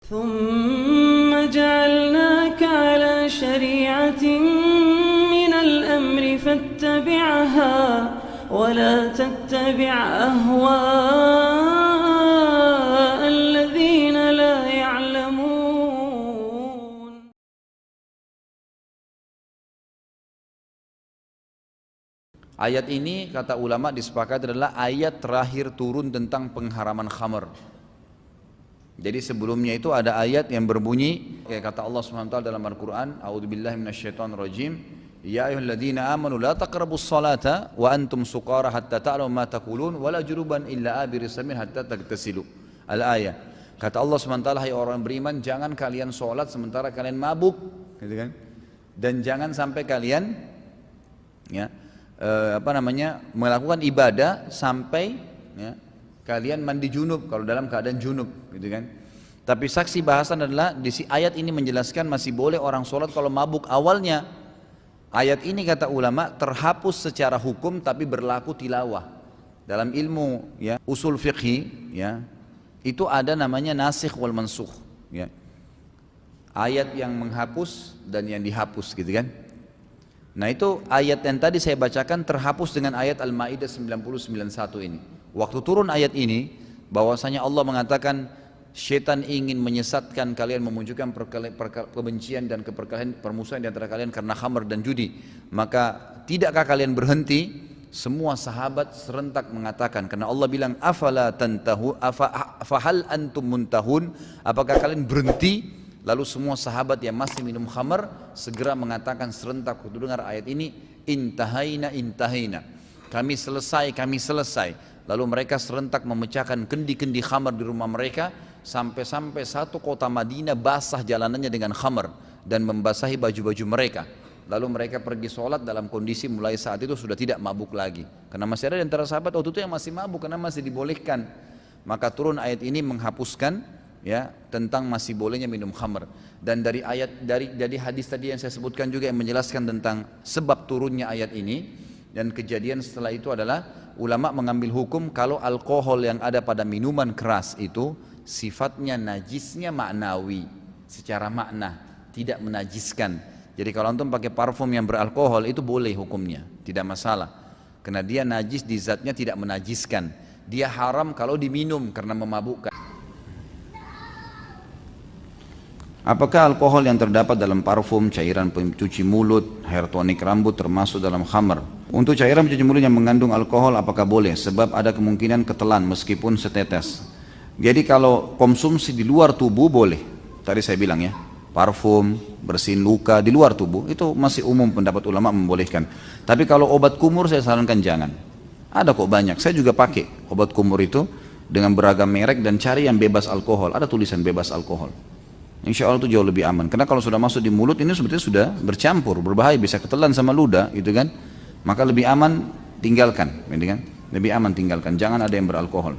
ثم جعلناك على شريعة من الأمر فاتبعها ولا تتبع أهواء الذين لا يعلمون. Ayat ini kata ulama disepakati adalah ayat terakhir turun tentang pengharaman khamar. Jadi sebelumnya itu ada ayat yang berbunyi kayak kata Allah SWT dalam Al-Quran, A'udzubillahi minasyaitonirrajim, ya ayyuhalladzina amanu la taqrabus salata wa antum suqara hatta ta'lamu ma taqulun wa la junuban illa abiris sabil hatta tagtasilu. Al-ayah. Kata Allah SWT, hai orang beriman, jangan kalian sholat sementara kalian mabuk, gitu kan? Dan jangan sampai kalian melakukan ibadah sampai kalian mandi junub kalau dalam keadaan junub, gitu kan. Tapi saksi bahasan adalah di ayat ini menjelaskan masih boleh orang sholat kalau mabuk. Awalnya ayat ini kata ulama terhapus secara hukum tapi berlaku tilawah. Dalam ilmu usul fiqhi itu ada namanya nasikh wal mansukh ayat yang menghapus dan yang dihapus, gitu kan. Nah itu ayat yang tadi saya bacakan terhapus dengan ayat Al-Ma'idah 90:91 ini. Waktu turun ayat ini bahwasanya Allah mengatakan syaitan ingin menyesatkan kalian, memunculkan kebencian dan permusuhan di antara kalian karena khamar dan judi. Maka tidakkah kalian berhenti? Semua sahabat serentak mengatakan, karena Allah bilang afala tantahu afahal antum muntahun, apakah kalian berhenti? Lalu semua sahabat yang masih minum khamar segera mengatakan serentak waktu dengar ayat ini, intahaina intahaina, kami selesai. Lalu mereka serentak memecahkan kendi-kendi khamar di rumah mereka, sampai-sampai satu kota Madinah basah jalanannya dengan khamar dan membasahi baju-baju mereka. Lalu mereka pergi sholat dalam kondisi mulai saat itu sudah tidak mabuk lagi, karena masih ada di antara sahabat waktu itu yang masih mabuk karena masih dibolehkan. Maka turun ayat ini menghapuskan tentang masih bolehnya minum khamar. Dan dari hadis tadi yang saya sebutkan juga yang menjelaskan tentang sebab turunnya ayat ini. Dan kejadian setelah itu adalah ulama mengambil hukum kalau alkohol yang ada pada minuman keras itu sifatnya najisnya maknawi, secara makna, tidak menajiskan. Jadi kalau antum pakai parfum yang beralkohol itu boleh hukumnya, tidak masalah. Karena dia najis di zatnya, tidak menajiskan. Dia haram kalau diminum karena memabukkan. Apakah alkohol yang terdapat dalam parfum, cairan pencuci mulut, hair tonic rambut termasuk dalam khamar? Untuk cairan pencuci mulut yang mengandung alkohol apakah boleh? Sebab ada kemungkinan ketelan meskipun setetes. Jadi kalau konsumsi di luar tubuh boleh. Tadi saya bilang parfum, bersihin luka di luar tubuh itu masih umum pendapat ulama membolehkan. Tapi kalau obat kumur saya sarankan jangan. Ada kok banyak, saya juga pakai obat kumur itu dengan beragam merek dan cari yang bebas alkohol. Ada tulisan bebas alkohol. Insya Allah itu jauh lebih aman, karena kalau sudah masuk di mulut ini sebetulnya sudah bercampur, berbahaya, bisa ketelan sama ludah, gitu kan. Maka lebih aman tinggalkan, gitu kan. Lebih aman tinggalkan, jangan ada yang beralkohol.